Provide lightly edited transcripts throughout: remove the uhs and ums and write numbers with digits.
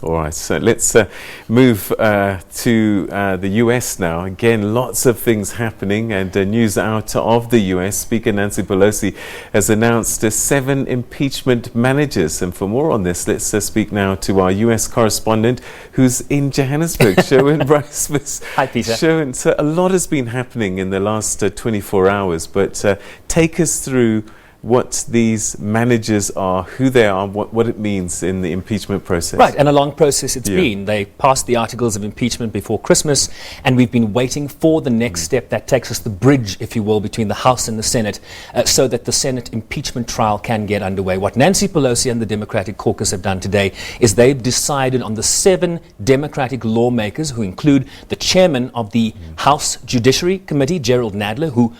All right, so let's move to the US now. Again, lots of things happening, and news out of the US. Speaker Nancy Pelosi has announced 7 impeachment managers. And for more on this, let's speak now to our US correspondent who's in Johannesburg, Sherwin Bryce-Pease. Hi, Peter. Sherwin, so a lot has been happening in the last 24 hours, but take us through what these managers are, who they are, what it means in the impeachment process. Right, and a long process it's been. They passed the articles of impeachment before Christmas, and we've been waiting for the next step that takes us the bridge, if you will, between the House and the Senate, so that the Senate impeachment trial can get underway. What Nancy Pelosi and the Democratic caucus have done today is they've decided on the 7 Democratic lawmakers, who include the chairman of the House Judiciary Committee, Gerald Nadler, who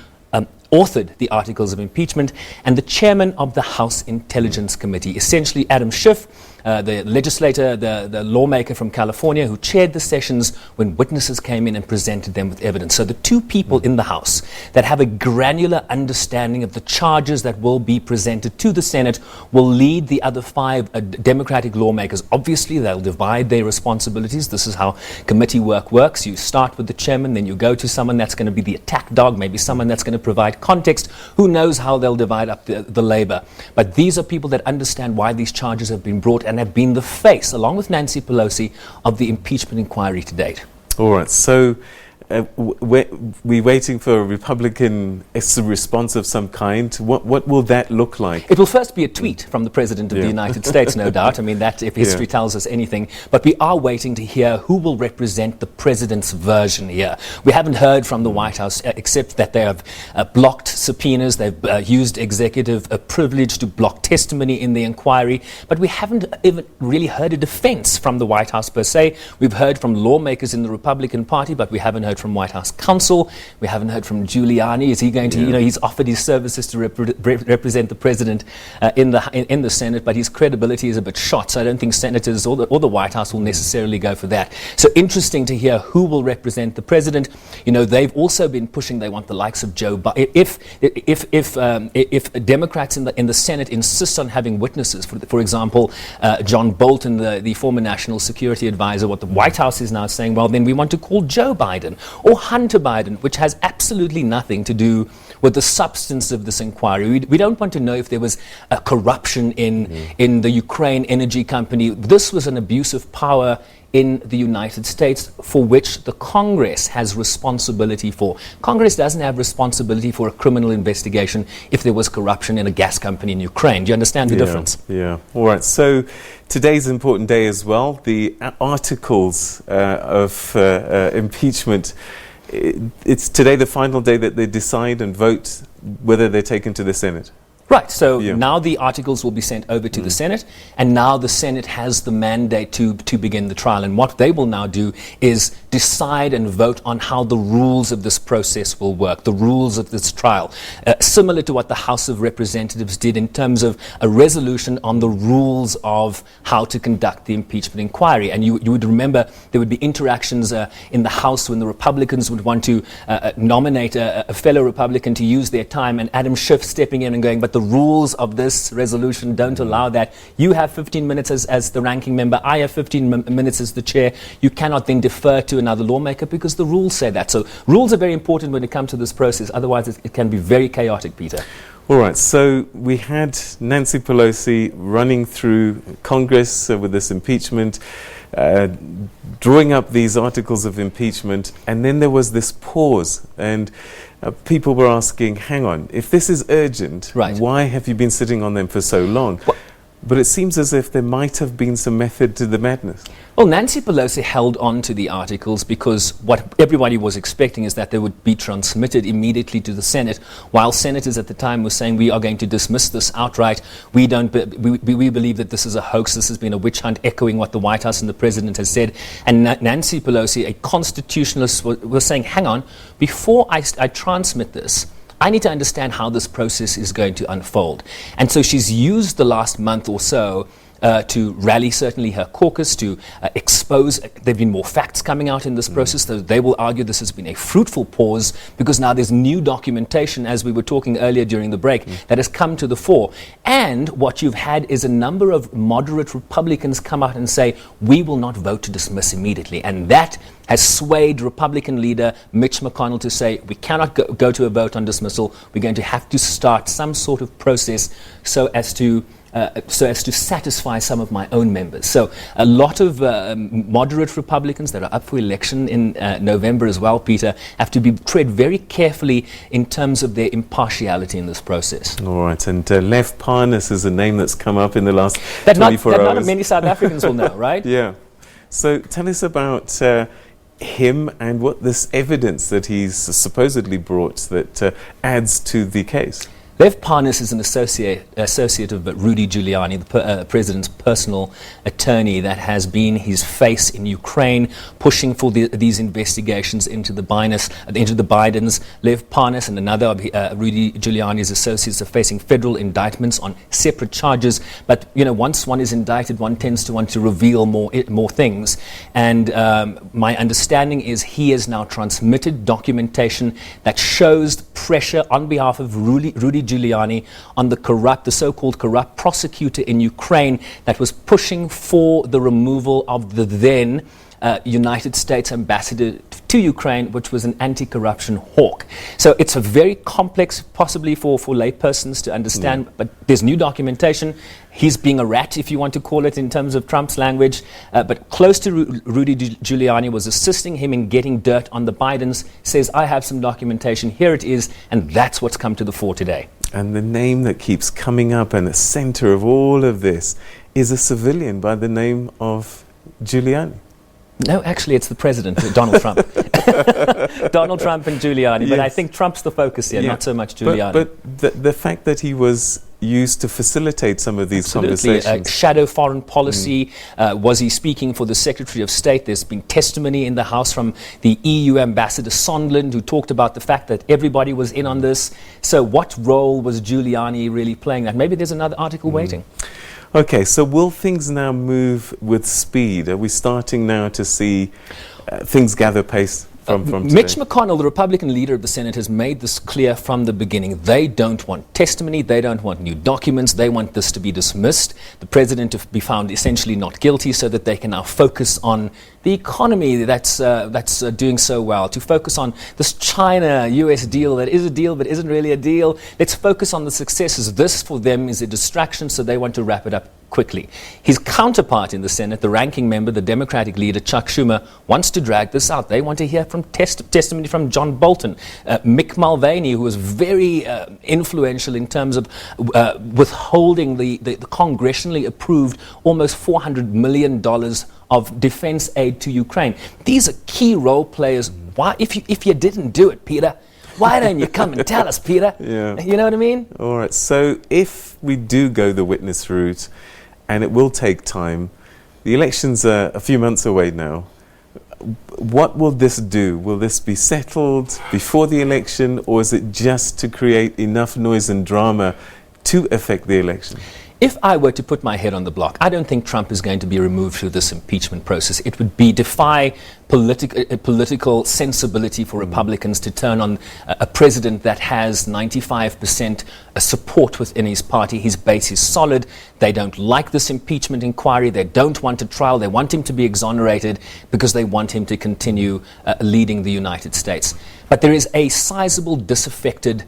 authored the articles of impeachment, and the chairman of the House Intelligence Committee, essentially Adam Schiff, the legislator, the lawmaker from California, who chaired the sessions when witnesses came in and presented them with evidence. So the 2 people in the House that have a granular understanding of the charges that will be presented to the Senate will lead the other 5 Democratic lawmakers. Obviously, they'll divide their responsibilities. This is how committee work works. You start with the chairman, then you go to someone that's going to be the attack dog, maybe someone that's going to provide context. Who knows how they'll divide up the labor. But these are people that understand why these charges have been brought and have been the face, along with Nancy Pelosi, of the impeachment inquiry to date. All right, so we're waiting for a Republican response of some kind. What will that look like? It will first be a tweet from the President of the United States, no doubt. I mean, that if history tells us anything. But we are waiting to hear who will represent the President's version here. We haven't heard from the White House, except that they have blocked subpoenas. They've used executive privilege to block testimony in the inquiry. But we haven't even really heard a defense from the White House per se. We've heard from lawmakers in the Republican Party, but we haven't heard from White House counsel. We haven't heard from Giuliani. Is he going to, he's offered his services to represent the president in the Senate, but his credibility is a bit shot. So I don't think senators or the White House will necessarily go for that. So interesting to hear who will represent the president. You know, they've also been pushing. They want the likes of Joe Biden. If Democrats in the Senate insist on having witnesses, for example, John Bolton, the former national security advisor, what the White House is now saying, well, then we want to call Joe Biden or Hunter Biden, which has absolutely nothing to do with the substance of this inquiry. We don't want to know if there was corruption in the Ukraine energy company. This was an abuse of power in the United States for which the Congress has responsibility for. Congress doesn't have responsibility for a criminal investigation if there was corruption in a gas company in Ukraine. Do you understand the difference? Yeah. All right. So today's an important day as well. The articles of impeachment. It's today the final day that they decide and vote whether they're taken to the Senate. Right, so now the articles will be sent over to the Senate, and now the Senate has the mandate to begin the trial. And what they will now do is decide and vote on how the rules of this process will work, the rules of this trial, similar to what the House of Representatives did in terms of a resolution on the rules of how to conduct the impeachment inquiry. And you would remember there would be interactions in the House when the Republicans would want to nominate a fellow Republican to use their time, and Adam Schiff stepping in and going, but the rules of this resolution don't allow that. You have 15 minutes as the ranking member. I have 15 minutes as the chair. You cannot then defer to another lawmaker because the rules say that. So rules are very important when it comes to this process. Otherwise, it can be very chaotic, Peter. All right, so we had Nancy Pelosi running through Congress with this impeachment, drawing up these articles of impeachment, and then there was this pause, and people were asking, hang on, if this is urgent, why have you been sitting on them for so long? But it seems as if there might have been some method to the madness. Well, Nancy Pelosi held on to the articles because what everybody was expecting is that they would be transmitted immediately to the Senate, while senators at the time were saying, we are going to dismiss this outright. We believe that this is a hoax. This has been a witch hunt, echoing what the White House and the President has said. And Nancy Pelosi, a constitutionalist, was saying, hang on, before I transmit this, I need to understand how this process is going to unfold. And so she's used the last month or so to rally certainly her caucus, to expose. There have been more facts coming out in this process. So they will argue this has been a fruitful pause because now there's new documentation, as we were talking earlier during the break, that has come to the fore. And what you've had is a number of moderate Republicans come out and say, we will not vote to dismiss immediately. And that has swayed Republican leader Mitch McConnell to say, we cannot go to a vote on dismissal. We're going to have to start some sort of process so as to satisfy some of my own members. So a lot of moderate Republicans that are up for election in November as well, Peter, have to be tread very carefully in terms of their impartiality in this process. All right, and Lev Pinus is a name that's come up in the last 24 hours. Not many South Africans will know, right? Yeah. So tell us about him and what this evidence that he's supposedly brought that adds to the case. Lev Pinus is an associate of Rudy Giuliani, the president's personal attorney, that has been his face in Ukraine, pushing for these investigations into the Bidens. Lev Pinus and another of Rudy Giuliani's associates are facing federal indictments on separate charges. But once one is indicted, one tends to want to reveal more things. And my understanding is he has now transmitted documentation that shows pressure on behalf of Rudy Giuliani on the so-called corrupt prosecutor in Ukraine that was pushing for the removal of the then United States ambassador to Ukraine, which was an anti-corruption hawk. So it's a very complex, possibly for laypersons to understand, but there's new documentation. He's being a rat, if you want to call it, in terms of Trump's language, but close to Rudy Giuliani, was assisting him in getting dirt on the Bidens, says, I have some documentation, here it is, and that's what's come to the fore today. And the name that keeps coming up in the center of all of this is a civilian by the name of Giuliani. No, actually, it's the president, Donald Trump. Donald Trump and Giuliani. Yes. But I think Trump's the focus here, not so much Giuliani. But the fact that he was used to facilitate some of these conversations. Shadow foreign policy. Was he speaking for the Secretary of State? There's been testimony in the House from the EU Ambassador Sondland, who talked about the fact that everybody was in on this. So what role was Giuliani really playing that? Maybe there's another article waiting. Okay, so will things now move with speed? Are we starting now to see things gather pace from today? Mitch McConnell, the Republican leader of the Senate, has made this clear from the beginning. They don't want testimony. They don't want new documents. They want this to be dismissed, the president to be found essentially not guilty, so that they can now focus on the economy that's doing so well, to focus on this China-US deal that is a deal but isn't really a deal. Let's focus on the successes. This, for them, is a distraction, so they want to wrap it up quickly. His counterpart in the Senate, the ranking member, the Democratic leader, Chuck Schumer, wants to drag this out. They want to hear from testimony from John Bolton, Mick Mulvaney, who was very influential in terms of withholding the congressionally approved almost $400 million of defense aid to Ukraine. These are key role players. Why, if you didn't do it, Peter, why don't you come and tell us, Peter? Yeah. You know what I mean? All right. So if we do go the witness route, and it will take time, the elections are a few months away now. What will this do? Will this be settled before the election, or is it just to create enough noise and drama to affect the election? If I were to put my head on the block, I don't think Trump is going to be removed through this impeachment process. It would defy political sensibility for Republicans to turn on a president that has 95% support within his party. His base is solid. They don't like this impeachment inquiry. They don't want a trial. They want him to be exonerated because they want him to continue leading the United States. But there is a sizable disaffected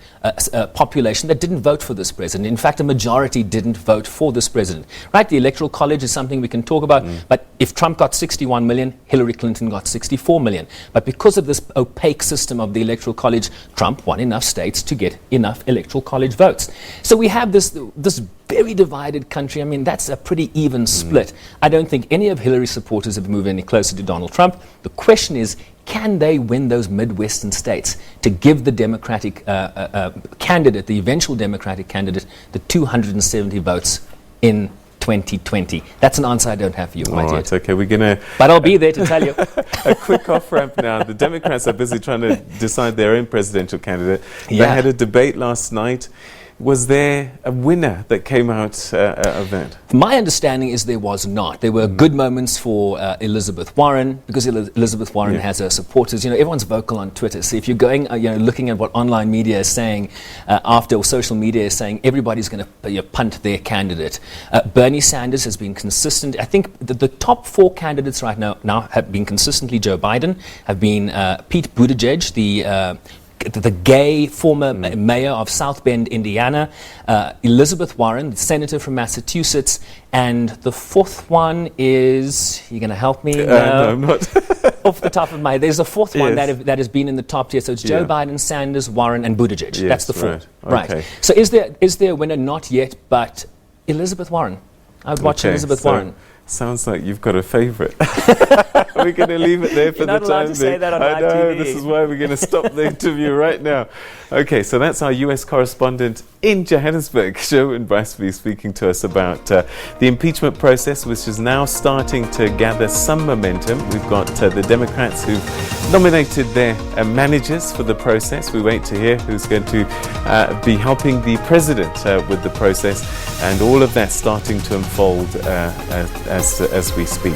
population that didn't vote for this president. In fact, a majority didn't vote for this president. Right? The Electoral College is something we can talk about. But if Trump got 61 million, Hillary Clinton got 64 million. But because of this opaque system of the Electoral College, Trump won enough states to get enough Electoral College votes. So we have this very divided country. I mean, that's a pretty even split. I don't think any of Hillary's supporters have moved any closer to Donald Trump. The question is, can they win those Midwestern states to give the Democratic candidate, the eventual Democratic candidate, the 270 votes in 2020? That's an answer I don't have for you right yet. Okay, we're going to... But I'll be there to tell you. A quick off-ramp now. The Democrats are busy trying to decide their own presidential candidate. Yeah. They had a debate last night. Was there a winner that came out of that? My understanding is there was not. There were good moments for Elizabeth Warren, because Elizabeth Warren has her supporters. Everyone's vocal on Twitter. So if you're going, looking at what online media is saying or social media is saying, everybody's going to punt their candidate. Bernie Sanders has been consistent. I think the top 4 candidates right now have been consistently Joe Biden, have been Pete Buttigieg, the gay former mayor of South Bend, Indiana, Elizabeth Warren, the senator from Massachusetts, and the 4th one is, you're going to help me? No, I'm not. Off the top of my head, there's a 4th one that has been in the top tier. So it's Joe Biden, Sanders, Warren, and Buttigieg. Yes, that's the 4. Right. Okay. So is there a winner? Not yet, but Elizabeth Warren. I would watch Elizabeth Warren. Sounds like you've got a favourite. We're going to leave it there for the time being. You're not allowed to say that on live TV. This is why we're going to stop the interview right now. Okay, so that's our US correspondent in Johannesburg, Sherwin Bryce-Pease, speaking to us about the impeachment process, which is now starting to gather some momentum. We've got the Democrats who've nominated their managers for the process. We wait to hear who's going to be helping the president with the process, and all of that starting to unfold as we speak.